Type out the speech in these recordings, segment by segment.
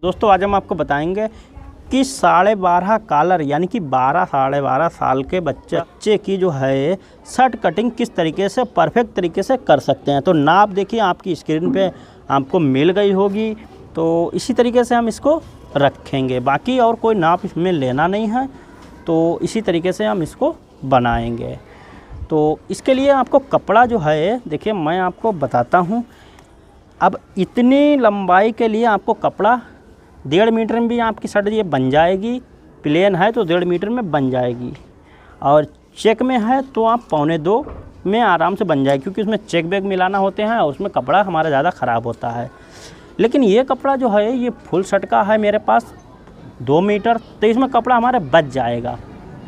दोस्तों आज हम आपको बताएंगे कि 12.5 कॉलर यानी कि 12-12.5 साल के बच्चे की जो है शर्ट कटिंग किस तरीके से परफेक्ट तरीके से कर सकते हैं। तो नाप देखिए आपकी स्क्रीन पे आपको मिल गई होगी। तो इसी तरीके से हम इसको रखेंगे, बाकी और कोई नाप इसमें लेना नहीं है। तो इसी तरीके से हम इसको बनाएंगे। तो इसके लिए आपको कपड़ा जो है देखिए मैं आपको बताता हूँ। अब इतनी लंबाई के लिए आपको कपड़ा 1.5 मीटर में भी आपकी शर्ट ये बन जाएगी। प्लेन है तो 1.5 मीटर में बन जाएगी, और चेक में है तो आप 1.25 में आराम से बन जाएगी, क्योंकि उसमें चेक बैग मिलाना होते हैं और उसमें कपड़ा हमारा ज़्यादा ख़राब होता है। लेकिन ये कपड़ा जो है ये फुल शर्ट का है मेरे पास 2 मीटर, तो इसमें कपड़ा हमारा बच जाएगा।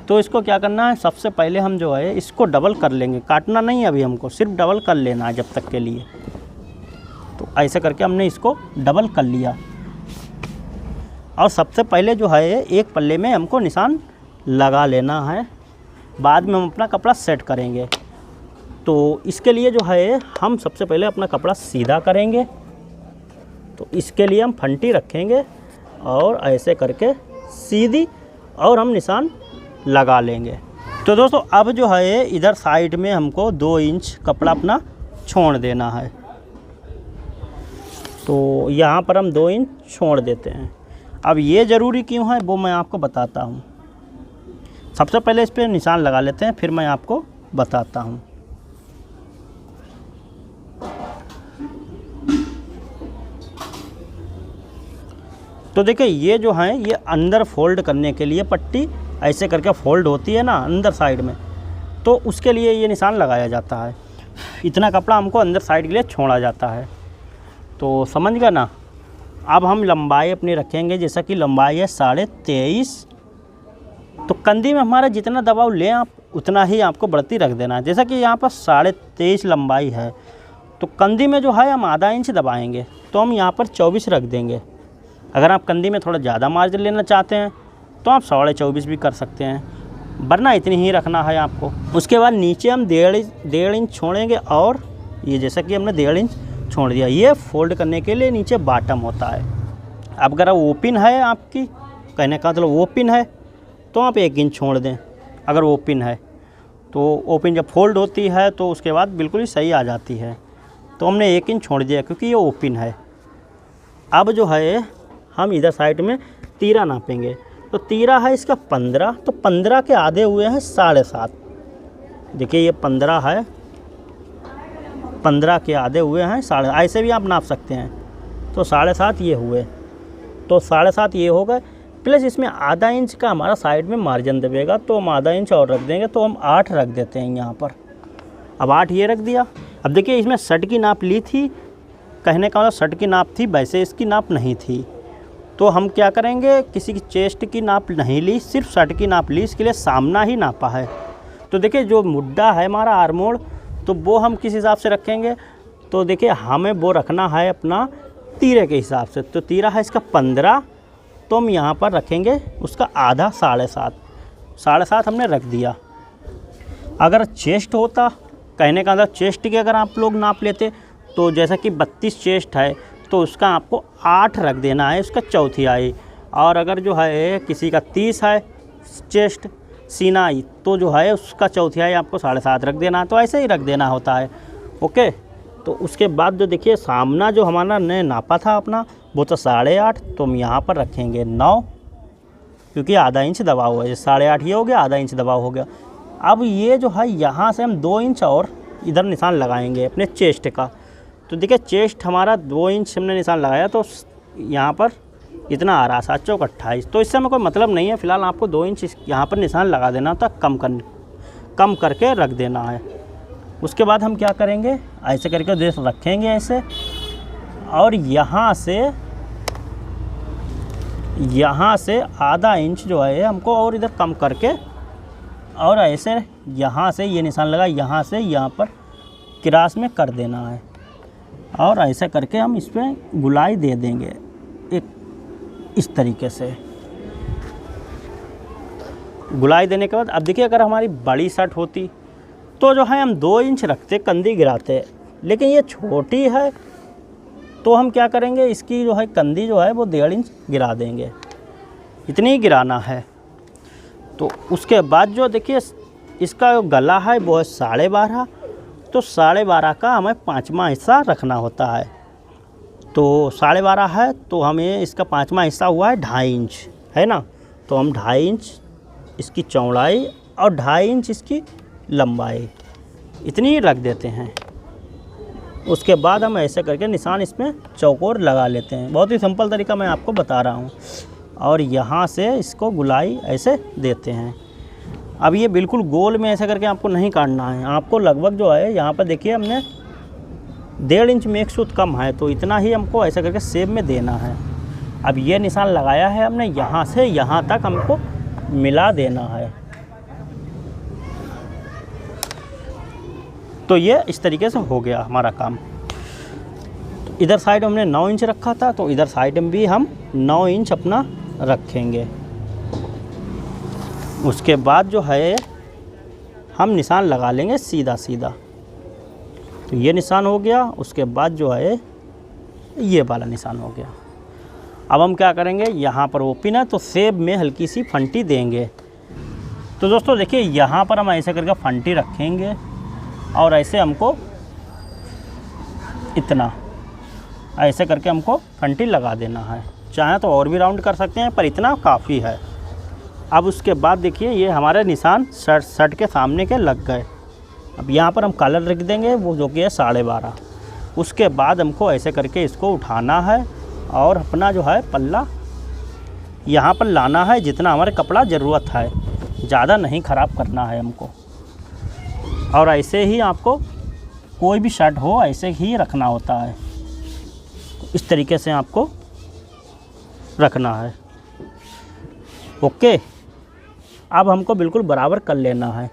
तो इसको क्या करना है, सबसे पहले हम जो है इसको डबल कर लेंगे। काटना नहीं है अभी, हमको सिर्फ डबल कर लेना है जब तक के लिए। तो ऐसे करके हमने इसको डबल कर लिया, और सबसे पहले जो है एक पल्ले में हमको निशान लगा लेना है। बाद में हम अपना कपड़ा सेट करेंगे। तो इसके लिए जो है हम सबसे पहले अपना कपड़ा सीधा करेंगे। तो इसके लिए हम फंटी रखेंगे और ऐसे करके सीधी, और हम निशान लगा लेंगे। तो दोस्तों अब जो है इधर साइड में हमको 2 इंच कपड़ा अपना छोड़ देना है। तो यहाँ पर हम 2 इंच छोड़ देते हैं। अब ये ज़रूरी क्यों है वो मैं आपको बताता हूँ। सबसे पहले इस पर निशान लगा लेते हैं, फिर मैं आपको बताता हूँ। तो देखिए ये जो है ये अंदर फोल्ड करने के लिए पट्टी ऐसे करके फोल्ड होती है ना अंदर साइड में, तो उसके लिए ये निशान लगाया जाता है। इतना कपड़ा हमको अंदर साइड के लिए छोड़ा जाता है। तो समझ गए ना। अब हम लंबाई अपनी रखेंगे, जैसा कि लंबाई है 23.5। तो कंधी में हमारा जितना दबाव लें आप उतना ही आपको बढ़ती रख देना है। जैसा कि यहाँ पर 23.5 लंबाई है, तो कंधी में जो है हम आधा इंच दबाएंगे, तो हम यहाँ पर 24 रख देंगे। अगर आप कंधी में थोड़ा ज़्यादा मार्जिन लेना चाहते हैं तो आप 24.5 भी कर सकते हैं, वरना इतनी ही रखना है आपको। उसके बाद नीचे हम 1.5 इंच छोड़ेंगे, और ये जैसा कि हमने 1.5 इंच छोड़ दिया। ये फोल्ड करने के लिए नीचे बॉटम होता है। अब अगर ओपन है आपकी, कहने का मतलब ओपन है, तो आप 1 इंच छोड़ दें। अगर ओपन है तो ओपन जब फोल्ड होती है तो उसके बाद बिल्कुल ही सही आ जाती है। तो हमने 1 इंच छोड़ दिया क्योंकि ये ओपन है। अब जो है हम इधर साइड में तीरा नापेंगे। तो तीरा है इसका 15, तो 15 के आधे हुए हैं 7.5। देखिए ये 15 है, 15 के आधे हुए हैं 7.5। ऐसे भी आप नाप सकते हैं। तो 7.5 ये हुए, तो 7.5 ये हो गए, प्लस इसमें आधा इंच का हमारा साइड में मार्जिन दबेगा, तो हम आधा इंच और रख देंगे। तो हम 8 रख देते हैं यहाँ पर। अब 8 ये रख दिया। अब देखिए इसमें शर्ट की नाप ली थी, कहने का मतलब शर्ट की नाप थी, वैसे इसकी नाप नहीं थी। तो हम क्या करेंगे, किसी की चेस्ट की नाप नहीं ली, सिर्फ शर्ट की नाप ली। इसके लिए सामना ही नापा है। तो देखिए जो मुड्डा है हमारा आर्मोल, तो वो हम किस हिसाब से रखेंगे। तो देखिए हमें वो रखना है अपना तीरे के हिसाब से। तो तीरा है इसका 15, तो हम यहाँ पर रखेंगे उसका आधा 7.5। 7.5 हमने रख दिया। अगर चेस्ट होता, कहने का मतलब चेस्ट की अगर आप लोग नाप लेते, तो जैसा कि 32 चेस्ट है तो उसका आपको 8 रख देना है, उसका चौथाई। और अगर जो है किसी का 30 है चेस्ट सीनाई, तो जो है उसका चौथाई आपको 7.5 रख देना है। तो ऐसे ही रख देना होता है। ओके। तो उसके बाद जो देखिए सामना जो हमारा ने नापा था अपना, वो तो 8.5, तो हम यहाँ पर रखेंगे 9, क्योंकि आधा इंच दबाव है। 8.5 ये हो गया, आधा इंच दबाव हो गया। अब ये जो है यहाँ से हम 2 इंच और इधर निशान लगाएंगे अपने चेस्ट का। तो देखिए चेस्ट हमारा 2 इंच हमने निशान लगाया, तो यहाँ पर इतना आ रहा 7 चौक 28। तो इससे हमें कोई मतलब नहीं है। फ़िलहाल आपको 2 इंच यहाँ पर निशान लगा देना होता, कम करके रख देना है। उसके बाद हम क्या करेंगे, ऐसे करके देश रखेंगे ऐसे, और यहाँ से आधा इंच जो है हमको और इधर कम करके, और ऐसे यहाँ से ये निशान लगा, यहाँ से यहाँ पर क्रॉस में कर देना है। और ऐसे करके हम इस पर गुलाई दे देंगे एक इस तरीके से। गुलाई देने के बाद अब देखिए अगर हमारी बड़ी शर्ट होती तो जो है हम 2 इंच रखते, कंधी गिराते, लेकिन ये छोटी है तो हम क्या करेंगे, इसकी जो है कंधी जो है वो 1.5 इंच गिरा देंगे, इतनी ही गिराना है। तो उसके बाद जो देखिए इसका जो गला है वो है 12.5, तो 12.5 का हमें 5वां हिस्सा रखना होता है। तो 12.5 है तो हमें इसका 5वां हिस्सा हुआ है 2.5 इंच, है ना। तो हम 2.5 इंच इसकी चौड़ाई और 2.5 इंच इसकी लंबाई इतनी ही रख देते हैं। उसके बाद हम ऐसे करके निशान इसमें चौकोर लगा लेते हैं। बहुत ही सिंपल तरीका मैं आपको बता रहा हूँ। और यहाँ से इसको गुलाई ऐसे देते हैं। अब ये बिल्कुल गोल में ऐसे करके आपको नहीं काटना है, आपको लगभग जो है यहाँ पर देखिए हमने 1.5 इंच में 1 सूत कम है, तो इतना ही हमको ऐसे करके शेप में देना है। अब ये निशान लगाया है हमने, यहाँ से यहाँ तक हमको मिला देना है। तो ये इस तरीके से हो गया हमारा काम। तो इधर साइड हमने 9 इंच रखा था, तो इधर साइड में भी हम 9 इंच अपना रखेंगे। उसके बाद जो है हम निशान लगा लेंगे सीधा सीधा। तो ये निशान हो गया। उसके बाद जो है ये वाला निशान हो गया। अब हम क्या करेंगे, यहाँ पर ओपन है तो सेब में हल्की सी फंटी देंगे। तो दोस्तों देखिए यहाँ पर हम ऐसे करके फंटी रखेंगे और ऐसे हमको इतना ऐसे करके हमको फंटी लगा देना है। चाहे तो और भी राउंड कर सकते हैं, पर इतना काफ़ी है। अब उसके बाद देखिए ये हमारे निशान शर्ट के सामने के लग गए। अब यहाँ पर हम कलर रख देंगे वो जो कि है 12.5। उसके बाद हमको ऐसे करके इसको उठाना है और अपना जो है पल्ला यहाँ पर लाना है, जितना हमारे कपड़ा ज़रूरत है, ज़्यादा नहीं ख़राब करना है हमको। और ऐसे ही आपको कोई भी शर्ट हो ऐसे ही रखना होता है, इस तरीके से आपको रखना है। ओके, अब हमको बिल्कुल बराबर कर लेना है।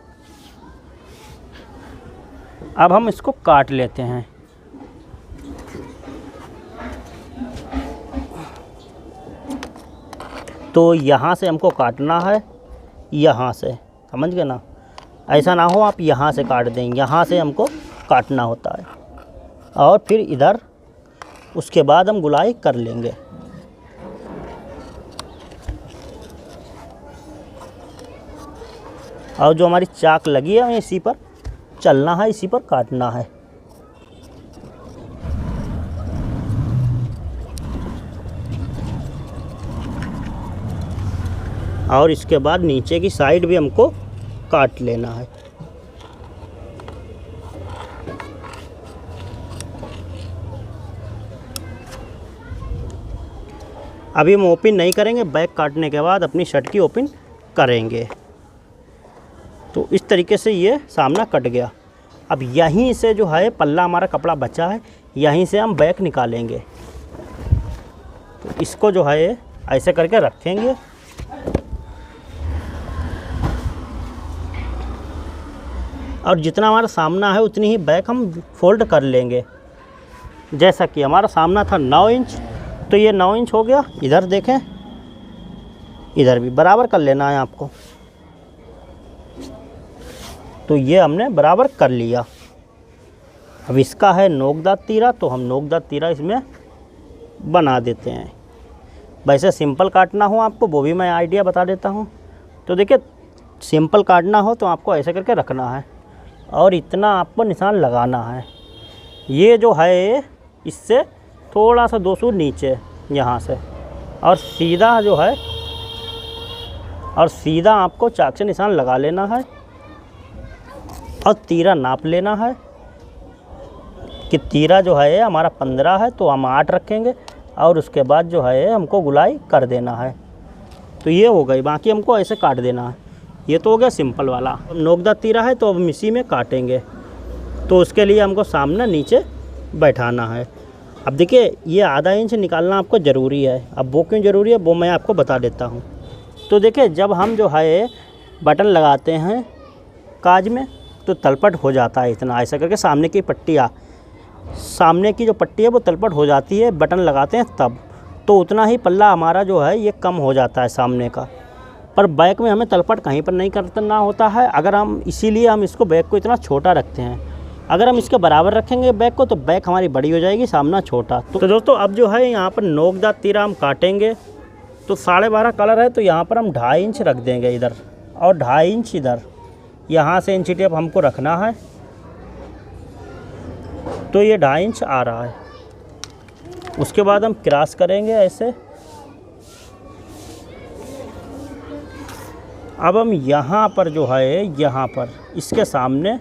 अब हम इसको काट लेते हैं। तो यहाँ से हमको काटना है, यहाँ से, समझ गए ना। ऐसा ना हो आप यहाँ से काट दें, यहाँ से हमको काटना होता है। और फिर इधर उसके बाद हम गुलाई कर लेंगे। और जो हमारी चाक लगी है इसी पर चलना है, इसी पर काटना है। और इसके बाद नीचे की साइड भी हमको काट लेना है। अभी हम ओपन नहीं करेंगे, बैक काटने के बाद अपनी शर्ट की ओपन करेंगे। तो इस तरीके से ये सामना कट गया। अब यहीं से जो है पल्ला हमारा कपड़ा बचा है, यहीं से हम बैक निकालेंगे। तो इसको जो है ऐसे करके रखेंगे और जितना हमारा सामना है उतनी ही बैक हम फोल्ड कर लेंगे। जैसा कि हमारा सामना था 9 इंच, तो ये 9 इंच हो गया। इधर देखें, इधर भी बराबर कर लेना है आपको। तो ये हमने बराबर कर लिया। अब इसका है नोकदार तीरा, तो हम नोकदार तीरा इसमें बना देते हैं। वैसे सिंपल काटना हो आपको वो भी मैं आइडिया बता देता हूँ। तो देखिए सिंपल काटना हो तो आपको ऐसे करके रखना है और इतना आपको निशान लगाना है। ये जो है इससे थोड़ा सा 2 सूर नीचे यहाँ से, और सीधा जो है और सीधा आपको चाक से निशान लगा लेना है और तीरा नाप लेना है कि तीरा जो है हमारा 15 है तो हम 8 रखेंगे और उसके बाद जो है हमको गुलाई कर देना है। तो ये हो गई, बाकी हमको ऐसे काट देना है। ये तो हो गया सिंपल वाला। नोकदार तीरा है तो अब हम इसी में काटेंगे। तो उसके लिए हमको सामने नीचे बैठाना है। अब देखिए ये आधा इंच निकालना आपको ज़रूरी है। अब वो क्यों ज़रूरी है वो मैं आपको बता देता हूँ। तो देखिए जब हम जो है बटन लगाते हैं काज में तो तलपट हो जाता है इतना, ऐसा करके सामने की पट्टियाँ, सामने की जो पट्टी है वो तलपट हो जाती है बटन लगाते हैं तब। तो उतना ही पल्ला हमारा जो है ये कम हो जाता है सामने का। पर बैक में हमें तलपट कहीं पर नहीं करना होता है। अगर हम इसीलिए हम इसको बैक को इतना छोटा रखते हैं अगर हम इसके बराबर रखेंगे बैक को तो बैक हमारी बड़ी हो जाएगी, सामना छोटा। तो दोस्तों अब जो है यहाँ पर नोकदार तीरा हम काटेंगे। तो 12.5 कलर है तो यहाँ पर हम 2.5 इंच रख देंगे इधर और 2.5 इंच इधर। यहाँ से इंची टेप हमको रखना है, तो ये 2.5 इंच आ रहा है। उसके बाद हम क्रॉस करेंगे ऐसे। अब हम यहाँ पर जो है, यहाँ पर इसके सामने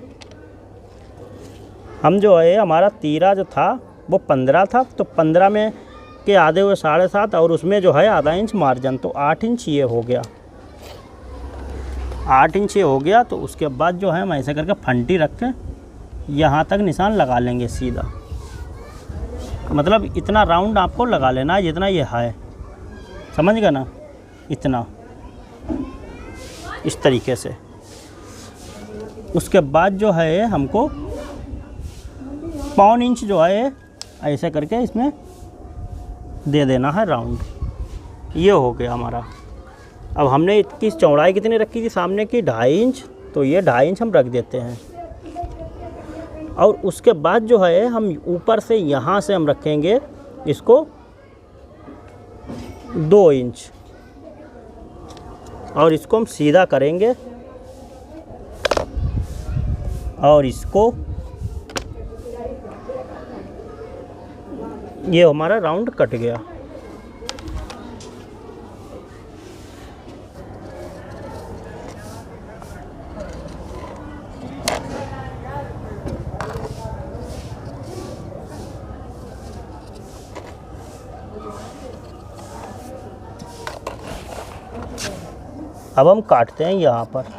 हम जो है, हमारा तीरा जो था वो 15 था, तो 15 में के आधे हुए 7.5 और उसमें जो है आधा इंच मार्जिन, तो 8 इंच ये हो गया। 8 इंच ये हो गया। तो उसके बाद जो है हम ऐसे करके फंटी रख के यहाँ तक निशान लगा लेंगे सीधा। मतलब इतना राउंड आपको लगा लेना है जितना ये है, समझ गए ना, इतना, इस तरीके से। उसके बाद जो है हमको 1.25 इंच जो है ऐसे करके इसमें दे देना है राउंड। ये हो गया हमारा। अब हमने इसकी चौड़ाई कितनी रखी थी सामने की, 2.5 इंच, तो ये 2.5 इंच हम रख देते हैं। और उसके बाद जो है हम ऊपर से यहाँ से हम रखेंगे इसको 2 इंच और इसको हम सीधा करेंगे और इसको, ये हमारा राउंड कट गया। अब हम काटते हैं यहाँ पर।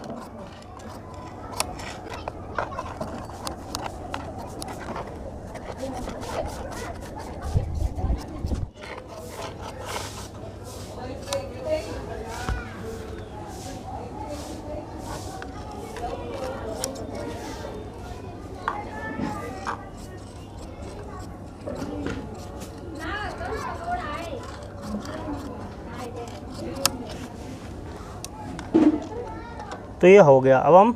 तो ये हो गया। अब हम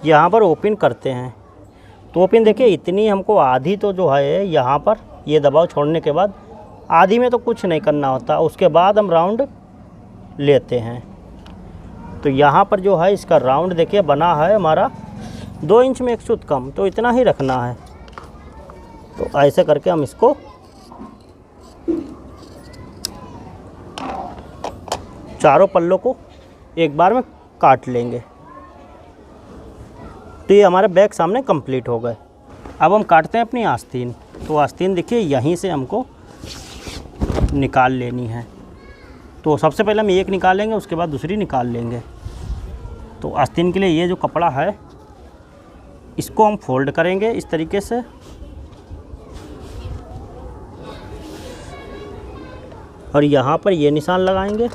यहाँ पर ओपन करते हैं। तो ओपन देखिए इतनी हमको, आधी तो जो है यहाँ पर ये दबाव छोड़ने के बाद, आधी में तो कुछ नहीं करना होता। उसके बाद हम राउंड लेते हैं। तो यहाँ पर जो है इसका राउंड देखिए बना है हमारा 2 इंच में 1 सूत कम, तो इतना ही रखना है। तो ऐसे करके हम इसको चारों पल्लों को एक बार में काट लेंगे। तो ये हमारे बैक सामने कंप्लीट हो गए। अब हम काटते हैं अपनी आस्तीन। तो आस्तीन देखिए यहीं से हमको निकाल लेनी है। तो सबसे पहले हम एक निकालेंगे, उसके बाद दूसरी निकाल लेंगे। तो आस्तीन के लिए ये जो कपड़ा है इसको हम फोल्ड करेंगे इस तरीके से, और यहाँ पर ये निशान लगाएंगे।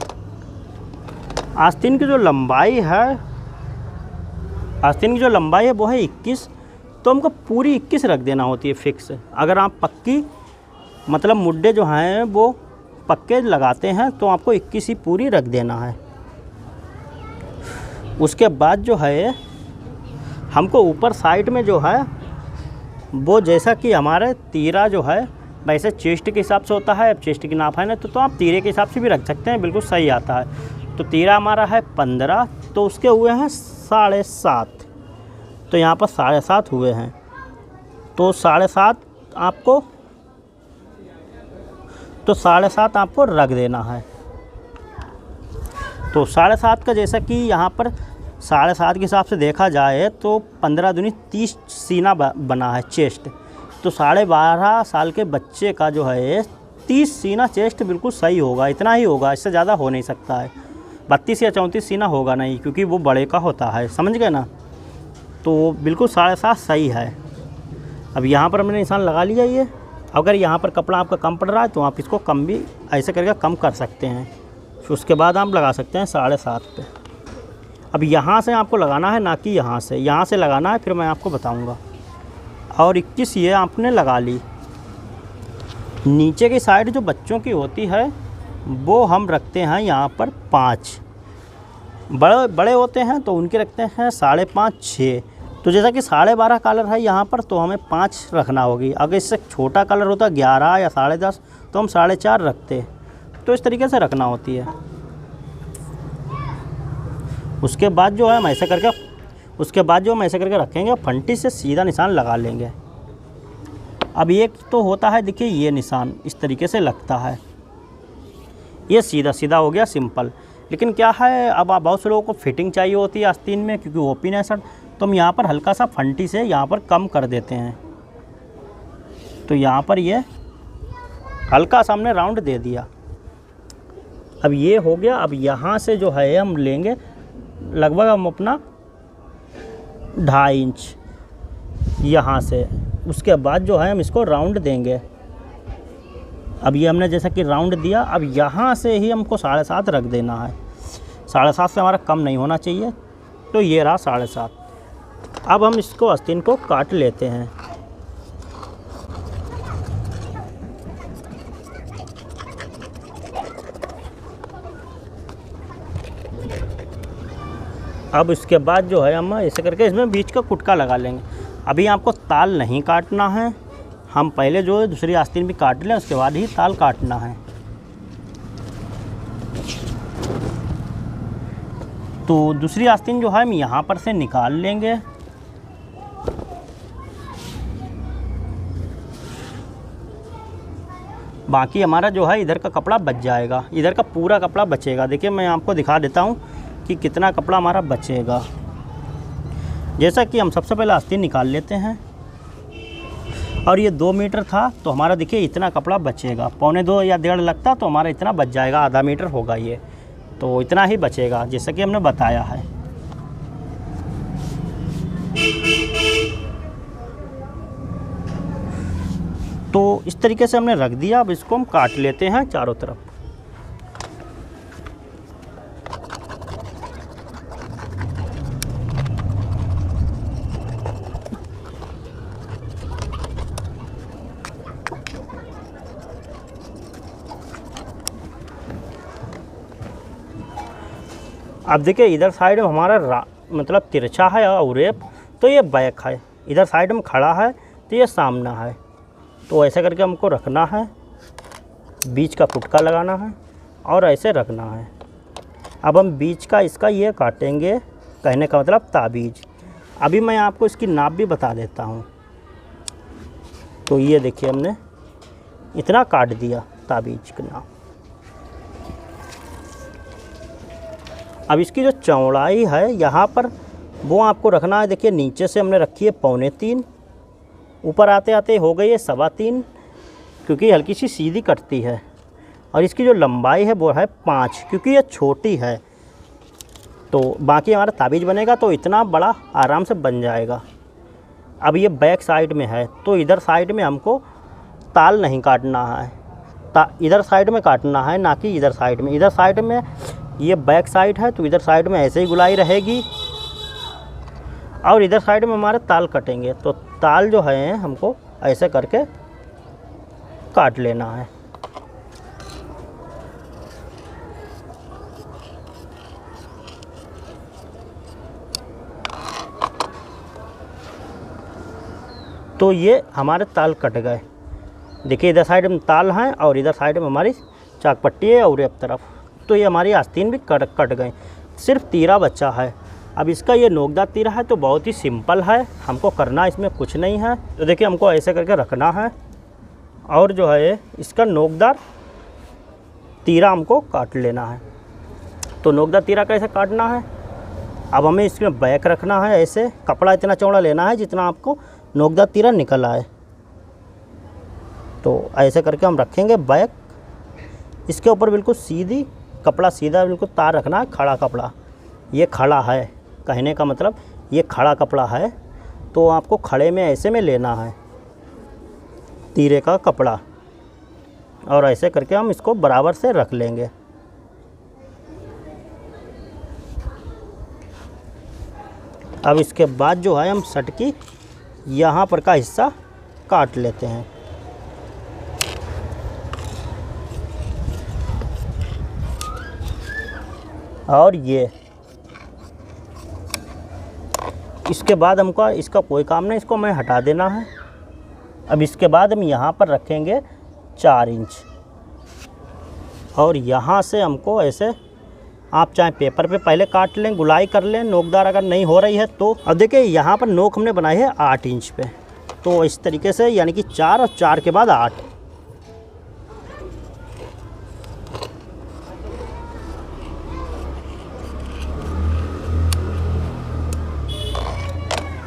आस्तीन की जो लंबाई है, आस्तीन की जो लंबाई है वो है 21, तो हमको पूरी 21 रख देना होती है फिक्स। अगर आप पक्की मतलब मुड्डे जो हैं वो पक्के लगाते हैं तो आपको 21 ही पूरी रख देना है। उसके बाद जो है हमको ऊपर साइड में जो है वो, जैसा कि हमारे तीरा जो है वैसे चेस्ट के हिसाब से होता है। अब चेस्ट की नाप है ना, तो आप तीरे के हिसाब से भी रख सकते हैं, बिल्कुल सही आता है। तो तीरा हमारा है 15, तो उसके हुए हैं 7.5, तो यहाँ पर 7.5 हुए हैं। तो 7.5 आपको, तो 7.5 आपको रख देना है। तो 7.5 का जैसा कि यहाँ पर 7.5 के हिसाब से देखा जाए तो 15 दूनी 30 सीना बना है चेस्ट। तो 12.5 साल के बच्चे का जो है 30 सीना चेस्ट बिल्कुल सही होगा, इतना ही होगा, इससे ज़्यादा हो नहीं सकता है। 32 या 34 सीना होगा नहीं, क्योंकि वो बड़े का होता है, समझ गए ना। तो बिल्कुल 7.5 सही है। अब यहाँ पर हमने निशान लगा लिया। ये अगर यहाँ पर कपड़ा आपका कम पड़ रहा है तो आप इसको कम भी ऐसे करके कम कर सकते हैं। फिर उसके बाद आप लगा सकते हैं 7.5 पे। अब यहाँ से आपको लगाना है, ना कि यहाँ से लगाना है, फिर मैं आपको बताऊँगा। और 21 ये आपने लगा ली। नीचे की साइड जो बच्चों की होती है वो हम रखते हैं यहाँ पर 5। बड़े होते हैं तो उनके रखते हैं 5.5 6। तो जैसा कि 12.5 कॉलर है यहाँ पर, तो हमें 5 रखना होगी। अगर इससे छोटा कॉलर होता 11 या 10.5 तो हम 4.5 रखते। तो इस तरीके से रखना होती है। उसके बाद जो है हम ऐसे करके रखेंगे, फंटी से सीधा निशान लगा लेंगे। अब एक तो होता है, देखिए ये निशान इस तरीके से लगता है, ये सीधा सीधा हो गया सिंपल। लेकिन क्या है, अब आप बहुत से लोगों को फिटिंग चाहिए होती है आस्तीन में, क्योंकि ओपन है सर, तो हम यहाँ पर हल्का सा फंटी से यहाँ पर कम कर देते हैं। तो यहाँ पर ये हल्का सा हमने राउंड दे दिया। अब ये हो गया। अब यहाँ से जो है हम लेंगे लगभग हम अपना 2.5 इंच यहाँ से। उसके बाद जो है हम इसको राउंड देंगे। अब ये हमने जैसा कि राउंड दिया, अब यहाँ से ही हमको 7.5 रख देना है। 7.5 से हमारा कम नहीं होना चाहिए। तो ये रहा 7.5। अब हम इसको आस्तीन को काट लेते हैं। अब इसके बाद जो है हम ऐसे करके इसमें बीच का कुटका लगा लेंगे। अभी आपको ताल नहीं काटना है, हम पहले जो है दूसरी आस्तीन भी काट लें, उसके बाद ही ताल काटना है। तो दूसरी आस्तीन जो है हम यहाँ पर से निकाल लेंगे। बाकी हमारा जो है इधर का कपड़ा बच जाएगा, इधर का पूरा कपड़ा बचेगा। देखिए मैं आपको दिखा देता हूँ कि कितना कपड़ा हमारा बचेगा। जैसा कि हम सबसे पहले आस्तीन निकाल लेते हैं, और ये 2 मीटर था, तो हमारा देखिए इतना कपड़ा बचेगा। 1.25 या 1.5 लगता तो हमारा इतना बच जाएगा, आधा मीटर होगा ये, तो इतना ही बचेगा जैसा कि हमने बताया है। तो इस तरीके से हमने रख दिया। अब इसको हम काट लेते हैं चारों तरफ। अब देखिए इधर साइड में हमारा मतलब तिरछा है और रेप, तो ये बैक है। इधर साइड में खड़ा है तो ये सामना है। तो ऐसे करके हमको रखना है, बीच का कुटका लगाना है और ऐसे रखना है। अब हम बीच का इसका ये काटेंगे, कहने का मतलब ताबीज। अभी मैं आपको इसकी नाप भी बता देता हूँ। तो ये देखिए हमने इतना काट दिया ताबीज का नाप। अब इसकी जो चौड़ाई है यहाँ पर वो आपको रखना है। देखिए नीचे से हमने रखी है 3.25, ऊपर आते आते हो गई है 3.25, क्योंकि हल्की सी सीधी कटती है। और इसकी जो लंबाई है वो है 5, क्योंकि ये छोटी है। तो बाकी हमारा ताबीज़ बनेगा तो इतना बड़ा आराम से बन जाएगा। अब ये बैक साइड में है, तो इधर साइड में हमको ताल नहीं काटना है, इधर साइड में काटना है, ना कि इधर साइड में। इधर साइड में ये बैक साइड है, तो इधर साइड में ऐसे ही गुलाई रहेगी, और इधर साइड में हमारे ताल कटेंगे। तो ताल जो है हमको ऐसे करके काट लेना है। तो ये हमारे ताल कट गए। देखिए इधर साइड में ताल हैं और इधर साइड में हमारी चाक पट्टी है और एक तरफ। तो ये हमारी आस्तीन भी कट गए, सिर्फ तीरा बचा है। अब इसका ये नोकदार तीरा है, तो बहुत ही सिंपल है, हमको करना इसमें कुछ नहीं है। तो देखिए हमको ऐसे करके रखना है, और जो है इसका नोकदार तीरा हमको काट लेना है। तो नोकदार तीरा कैसे काटना है, अब हमें इसमें बैक रखना है। ऐसे कपड़ा इतना चौड़ा लेना है जितना आपको नोकदार तीरा निकल आए। तो ऐसे करके हम रखेंगे बैक। इसके ऊपर बिल्कुल सीधी कपड़ा सीधा बिल्कुल तार रखना है, खड़ा कपड़ा। ये खड़ा है, कहने का मतलब ये खड़ा कपड़ा है, तो आपको खड़े में ऐसे में लेना है तीरे का कपड़ा, और ऐसे करके हम इसको बराबर से रख लेंगे। अब इसके बाद जो है हम शर्ट की यहाँ पर का हिस्सा काट लेते हैं। और इसके बाद हमको इसका कोई काम नहीं, इसको हमें हटा देना है। अब इसके बाद हम यहाँ पर रखेंगे 4 इंच और यहाँ से हमको ऐसे, आप चाहे पेपर पे पहले काट लें, गुलाई कर लें, नोकदार अगर नहीं हो रही है तो। अब देखिए यहाँ पर नोक हमने बनाई है 8 इंच पे, तो इस तरीके से यानी कि 4 और 4 के बाद 8।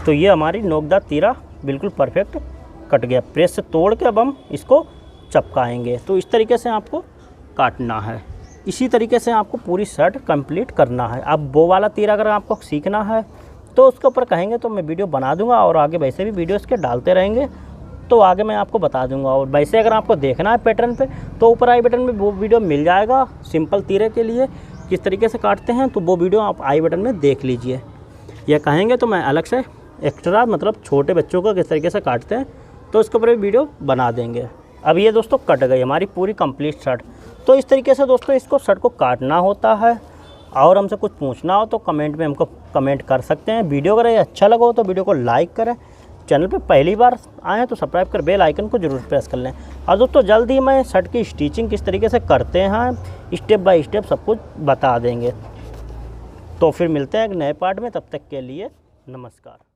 तो ये हमारी नोकदार तीरा बिल्कुल परफेक्ट कट गया। प्रेस से तोड़ के अब हम इसको चपकाएंगे। तो इस तरीके से आपको काटना है। इसी तरीके से आपको पूरी शर्ट कंप्लीट करना है। अब वो वाला तीरा अगर आपको सीखना है तो उसके ऊपर कहेंगे तो मैं वीडियो बना दूंगा, और आगे वैसे भी वीडियो इसके डालते रहेंगे तो आगे मैं आपको बता दूंगा। और वैसे अगर आपको देखना है पैटर्न पे तो ऊपर आई बटन में वो वीडियो मिल जाएगा सिंपल तीरे के लिए किस तरीके से काटते हैं, तो वो वीडियो आप आई बटन में देख लीजिए। या कहेंगे तो मैं अलग से एक्स्ट्रा मतलब छोटे बच्चों को किस तरीके से काटते हैं तो उसके ऊपर भी वीडियो बना देंगे। अब ये दोस्तों कट गई हमारी पूरी कंप्लीट शर्ट। तो इस तरीके से दोस्तों इसको शर्ट को काटना होता है। और हमसे कुछ पूछना हो तो कमेंट में हमको कमेंट कर सकते हैं। वीडियो अगर ये अच्छा लगा हो तो वीडियो को लाइक करें। चैनल पे पहली बार आए हैं तो सब्सक्राइब कर बेल आइकन को जरूर प्रेस कर लें। और दोस्तों जल्द ही मैं शर्ट की स्टिचिंग किस तरीके से करते हैं स्टेप बाय स्टेप सब कुछ बता देंगे। तो फिर मिलते हैं एक नए पार्ट में, तब तक के लिए नमस्कार।